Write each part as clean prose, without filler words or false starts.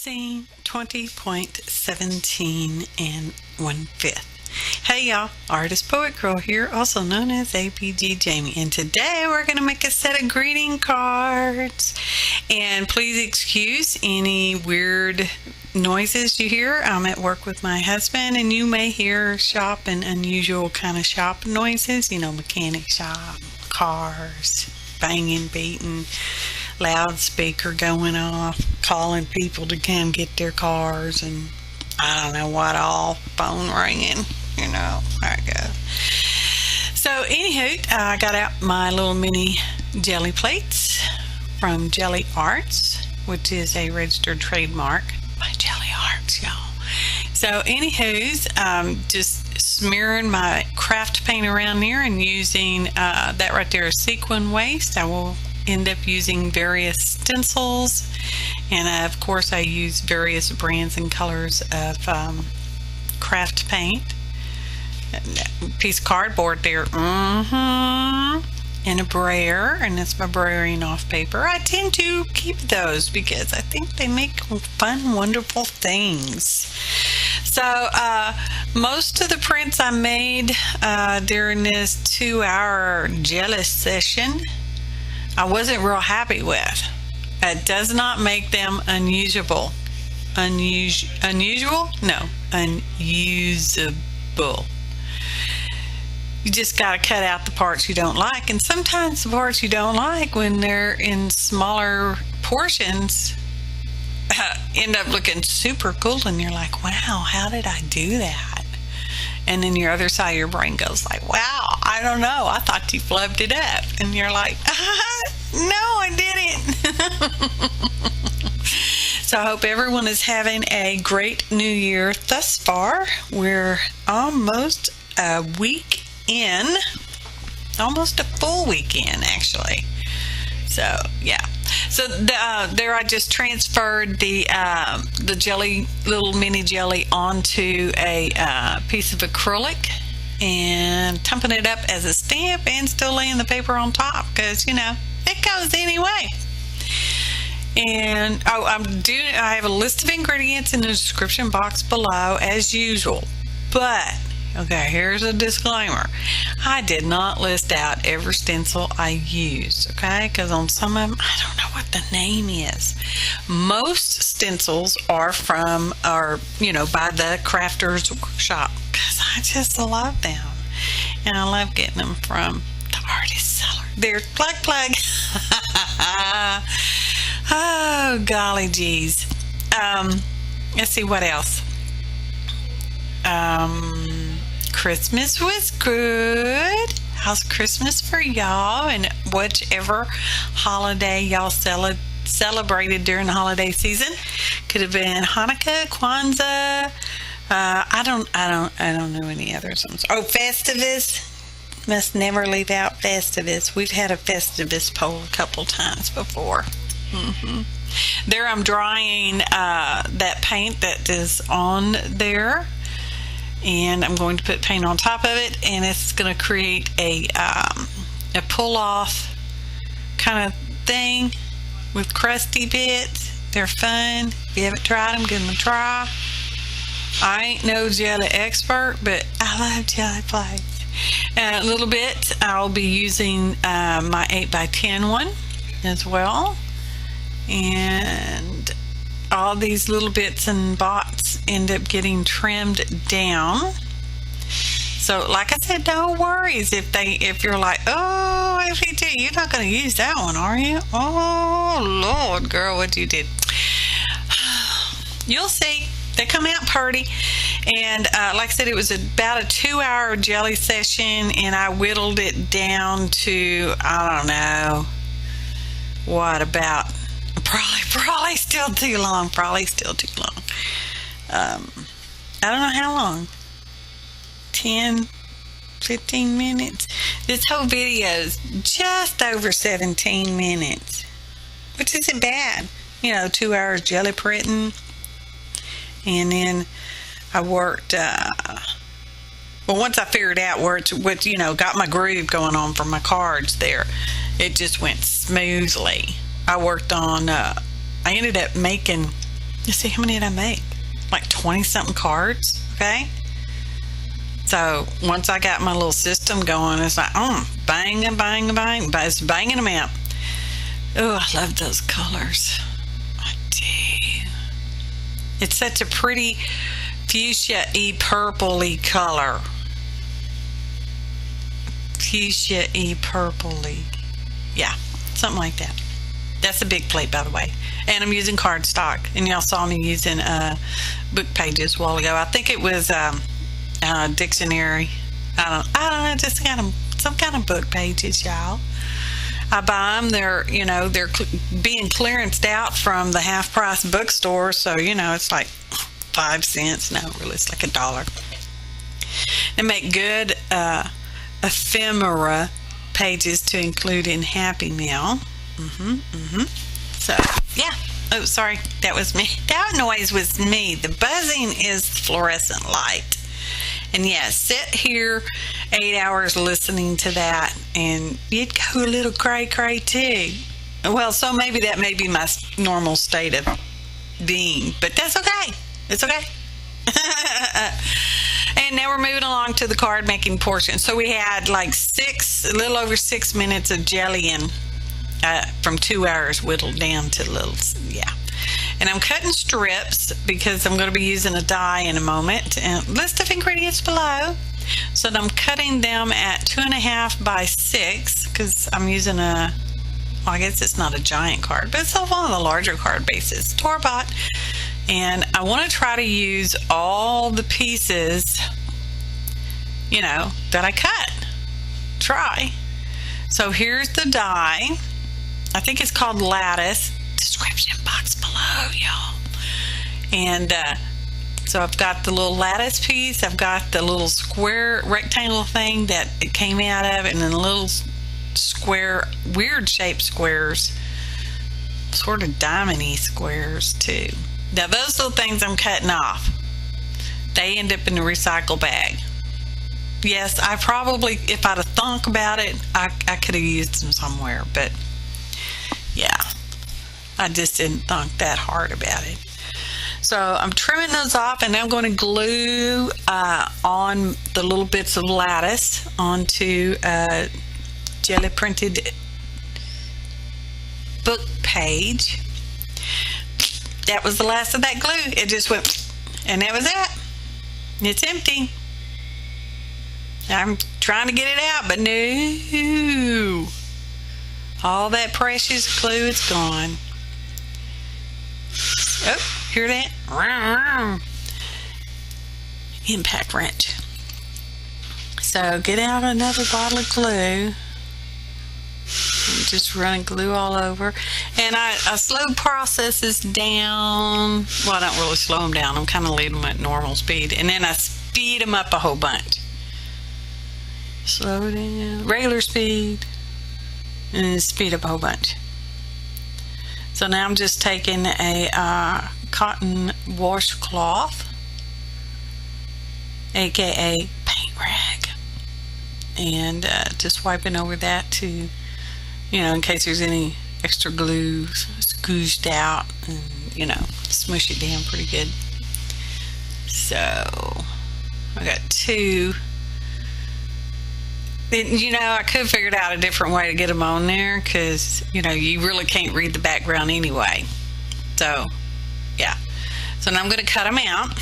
Scene 20.17 and 1/5. Hey y'all, Artist Poet Girl here, also known as APG Jamie, and today we're going to make a set of greeting cards. And please excuse any weird noises you hear. I'm at work with my husband, and you may hear shop and unusual kind of shop noises, mechanic shop, cars, banging, beating, loudspeaker going off, calling people to come get their cars, and I don't know what all, phone ringing, there it goes. So anywho, I got out my little mini jelly plates from Gelli Arts, which is a registered trademark by Gelli Arts, y'all. So anywho's, just smearing my craft paint around there and using that right there is sequin waste. I will end up using various stencils, and of course I use various brands and colors of craft paint. A piece of cardboard there, and a brayer, and that's my brayering off paper. I tend to keep those because I think they make fun, wonderful things. So most of the prints I made during this 2-hour jelly session, I wasn't real happy with. It does not make them unusable. Unusual? No, unusable. You just got to cut out the parts you don't like, and sometimes the parts you don't like, when they're in smaller portions, end up looking super cool, and you're like, wow, how did I do that? And then your other side of your brain goes like, wow, I don't know, I thought you flubbed it up. And you're like, no, I didn't. So I hope everyone is having a great new year thus far. We're almost a week in, almost a full weekend actually. So yeah. So there I just transferred the jelly, little mini jelly, onto a piece of acrylic and tumping it up as a stamp and still laying the paper on top because it goes anyway. And I have a list of ingredients in the description box below as usual, but okay, here's a disclaimer. I did not list out every stencil I used, okay? Because on some of them, I don't know what the name is. Most stencils are by the Crafters Workshop, because I just love them. And I love getting them from the artist seller. They're plug. Oh, golly geez. Let's see what else. Christmas was good. How's Christmas for y'all? And whichever holiday y'all celebrated during the holiday season. Could have been Hanukkah, Kwanzaa. I don't know any others. Oh, Festivus. Must never leave out Festivus. We've had a Festivus poll a couple times before. There I'm drying that paint that is on there, and I'm going to put paint on top of it, and it's going to create a pull-off kind of thing with crusty bits. They're fun. If you haven't tried them, give them a try. I ain't no jelly expert, but I love jelly plates. A little bit I'll be using my 8x10 one as well. And all these little bits and bots end up getting trimmed down. So like I said, no worries if you're like, oh, FET, you're not going to use that one, are you? Oh Lord, girl, what you did. You'll see. They come out pretty. And like I said, it was about a 2-hour jelly session, and I whittled it down to, I don't know, what, about probably still too long. I don't know how long. 10, 15 minutes. This whole video is just over 17 minutes, which isn't bad. 2 hours jelly printing, and then I worked. Once I figured out got my groove going on for my cards there, it just went smoothly. I worked on. I ended up making You see, how many did I make? Like 20 something cards. Okay. So once I got my little system going, it's like, bang and bang and bang, it's banging them out. Oh, I love those colors. I do. It's such a pretty fuchsia-y, purpley color. Fuchsia-y, purpley. Yeah, something like that. That's a big plate, by the way. And I'm using cardstock. And y'all saw me using book pages a while ago. I think it was dictionary. I don't know, just some kind of book pages, y'all. I buy them. They're being clearanced out from the half price bookstore, so it's like 5 cents. No, really, it's like $1. They make good ephemera pages to include in Happy Meal. So yeah. Oh, sorry, that was me. That noise was me. The buzzing is fluorescent light. And yeah, sit here 8 hours listening to that, and you'd go a little cray-cray too. Well, so maybe that may be my normal state of being, but that's okay. It's okay. And now we're moving along to the card making portion. So we had like a little over 6 minutes of jellying from 2 hours whittled down to little, yeah. And I'm cutting strips because I'm going to be using a die in a moment. And list of ingredients below. So I'm cutting them at 2.5 by 6 because I'm using I guess it's not a giant card, but it's one of the larger card bases, store-bought. And I want to try to use all the pieces, that I cut. Try. So here's the die. I think it's called Lattice. Description box below, y'all. And so I've got the little lattice piece, I've got the little square rectangle thing that it came out of, and then little square, weird shaped squares, sort of diamond-y squares too. Now those little things I'm cutting off, they end up in the recycle bag. Yes, I probably, if I'd have thunk about it, I could have used them somewhere, but yeah, I just didn't think that hard about it. So I'm trimming those off, and I'm going to glue on the little bits of lattice onto a jelly printed book page. That was the last of that glue. It just went, and that was it. It's empty. I'm trying to get it out, but no. All that precious glue is gone. Oh, hear that? Impact wrench. So get out another bottle of glue. Just running glue all over. And I slow processes down. Well, I don't really slow them down. I'm kind of leaving them at normal speed. And then I speed them up a whole bunch. Slow down. Regular speed. And then speed up a whole bunch. So now I'm just taking a cotton washcloth, aka paint rag, and just wiping over that to, in case there's any extra glue squooshed out, and smush it down pretty good. So I got two. I could have figured out a different way to get them on there because, you really can't read the background anyway. So, yeah. So now I'm going to cut them out.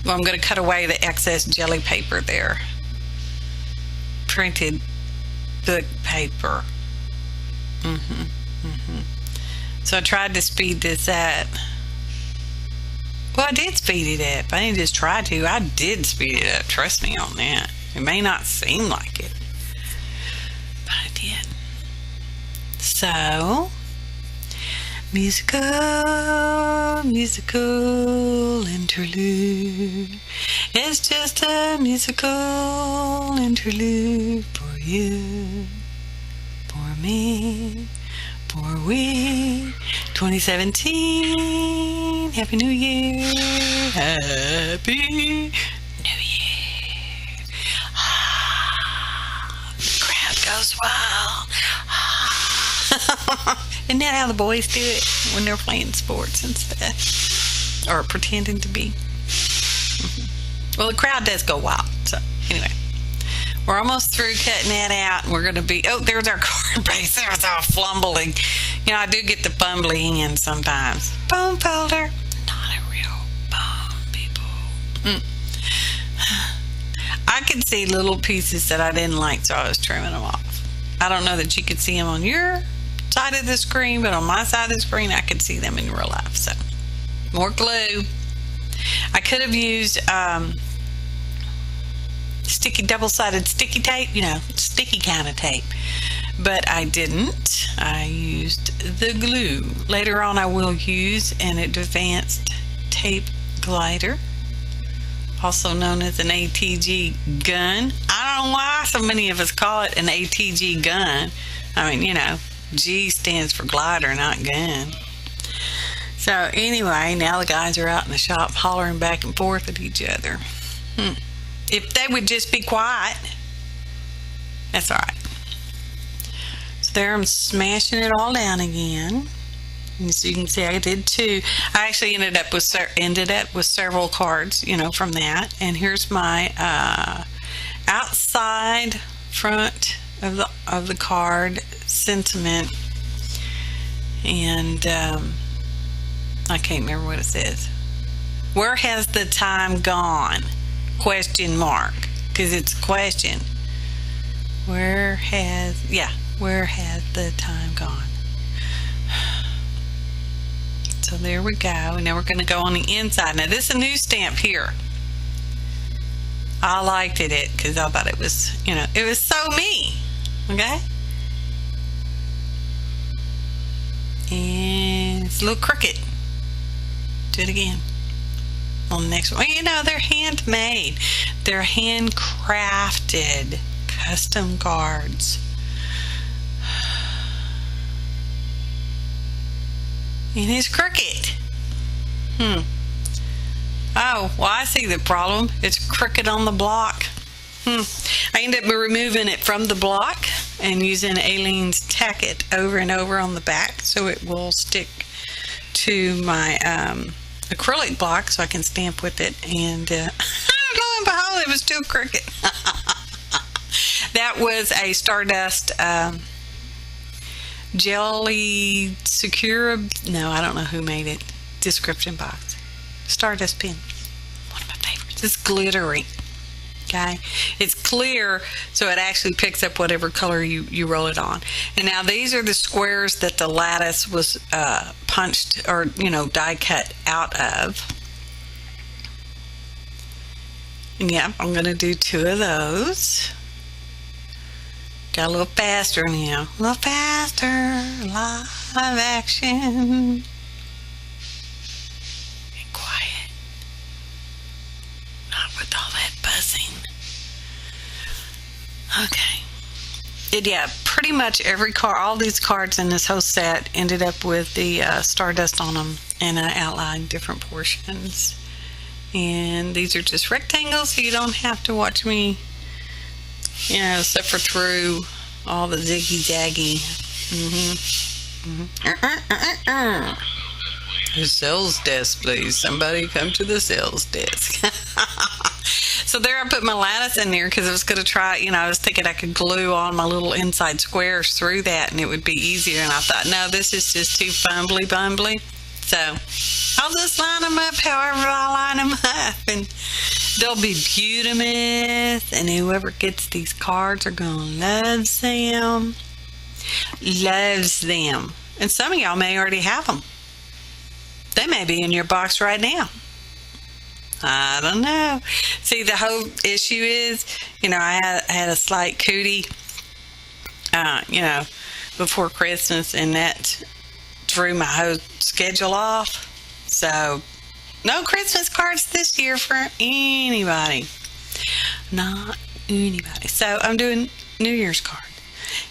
Well, I'm going to cut away the excess jelly paper there. Printed book paper. So I tried to speed this up. Well, I did speed it up. I didn't just try to. I did speed it up. Trust me on that. It may not seem like it. I did. So, musical interlude. It's just a musical interlude for you, for me, for we. 2017. Happy New Year. Happy New Year. The crowd goes wild. Isn't that how the boys do it when they're playing sports and stuff? or pretending to be. Well, the crowd does go wild. So anyway, we're almost through cutting that out, and we're going to be, oh, there's our card base. There's all fumbling. You know, I do get the fumbling in sometimes. Bone folder. Not a real bone, people. I could see little pieces that I didn't like, so I was trimming them off. I don't know that you could see them on your side of the screen, but on my side of the screen, I could see them in real life. So, more glue. I could have used sticky, double-sided sticky tape, you know, sticky kind of tape, but I didn't. I used the glue. Later on, I will use an advanced tape glider, also known as an ATG gun. I don't know why so many of us call it an ATG gun. I mean, you know, G stands for glider, not gun. So anyway, now the guys are out in the shop hollering back and forth at each other. If they would just be quiet, that's all right. So there I'm smashing it all down again. As you can see, I did two. I actually ended up with several cards, you know, from that. And here's my outside front of the card sentiment, and I can't remember what it says. Where has the time gone? Question mark, because it's a question. Where has the time gone? So there we go. And now we're going to go on the inside. Now this is a new stamp here. I liked it because I thought it was, you know, it was so me. Okay? And it's a little crooked. Do it again. On the next one. Well, you know, they're handmade. They're handcrafted custom cards. And it's crooked. Oh, well, I see the problem. It's crooked on the block. I ended up removing it from the block and using Aleene's Tack It over and over on the back so it will stick to my acrylic block so I can stamp with it. And lo and behold, it was still crooked. That was a Stardust Gelli Secure. No, I don't know who made it. Description box. Stardust pen. One of my favorites. It's glittery. Okay, it's clear, so it actually picks up whatever color you roll it on. And now these are the squares that the lattice was punched, or, you know, die cut out of. And yeah, I'm going to do two of those. Got a little faster now. A little faster. Live action. And quiet. Not with all that buzzing. Okay. Yeah, pretty much every card, all these cards in this whole set ended up with the Stardust on them, and I outlined different portions. And these are just rectangles, so you don't have to watch me, you know, suffer through all the ziggy-zaggy. The sales desk, please. Somebody come to the sales desk. So there I put my lattice in there because I was going to try, you know, I was thinking I could glue on my little inside squares through that and it would be easier. And I thought, no, this is just too bumbly. So I'll just line them up however I line them up, and they'll be beautiful. And whoever gets these cards are going to love them. Loves them. And some of y'all may already have them. They may be in your box right now. I don't know. See, the whole issue is, you know, I had a slight cootie, you know, before Christmas, and that threw my whole schedule off. So, no Christmas cards this year for anybody. Not anybody. So, I'm doing New Year's card.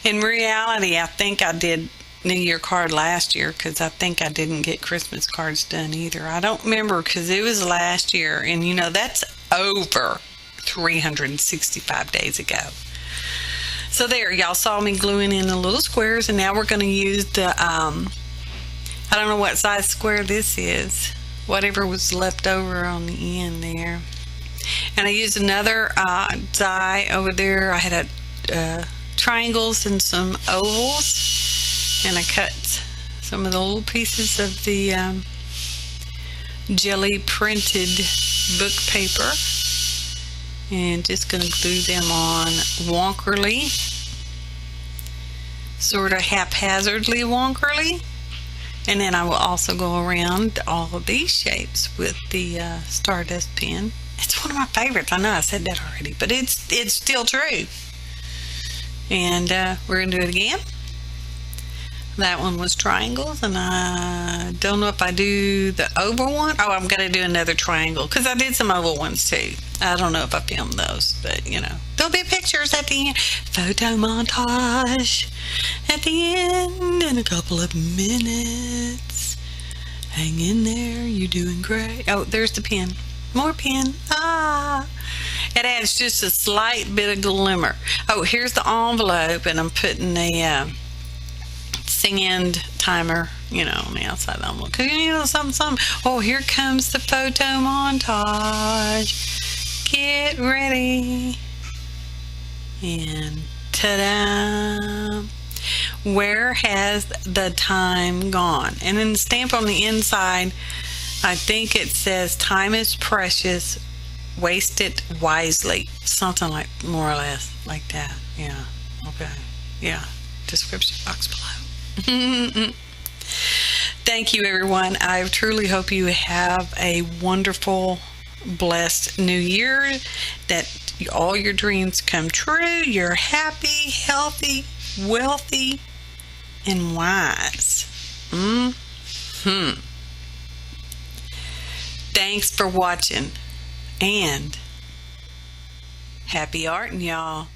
In reality, I think I did New Year card last year because I think I didn't get Christmas cards done either. I don't remember because it was last year, and you know, that's over 365 days ago. So there, y'all saw me gluing in the little squares, and now we're going to use the I don't know what size square this is. whatever was left over on the end there. And I used another die over there. I had triangles and some ovals, and I cut some of the little pieces of the jelly printed book paper, and just going to glue them on wonkerly, sort of haphazardly wonkerly. And then I will also go around all of these shapes with the Stardust pen. It's one of my favorites. I know I said that already, but it's still true. And we're going to do it again. That one was triangles, and I don't know if I do the oval one. Oh, I'm going to do another triangle, because I did some oval ones too. I don't know if I filmed those, but you know, there'll be pictures at the end. Photo montage at the end in a couple of minutes. Hang in there, you're doing great. Oh, there's the pen. More pen. It adds just a slight bit of glimmer. Oh, here's the envelope, and I'm putting a sand timer, you know, on the outside of the envelope. Cause you know something. Oh, here comes the photo montage. Get ready. And ta-da! Where has the time gone? And then the stamp on the inside, I think it says, time is precious, waste it wisely. Something like, more or less like that. Yeah. Okay. Yeah. Description box below. Thank you, everyone. I truly hope you have a wonderful, blessed new year, that all your dreams come true. You're happy, healthy, wealthy, and wise. Thanks for watching, and happy arting, y'all.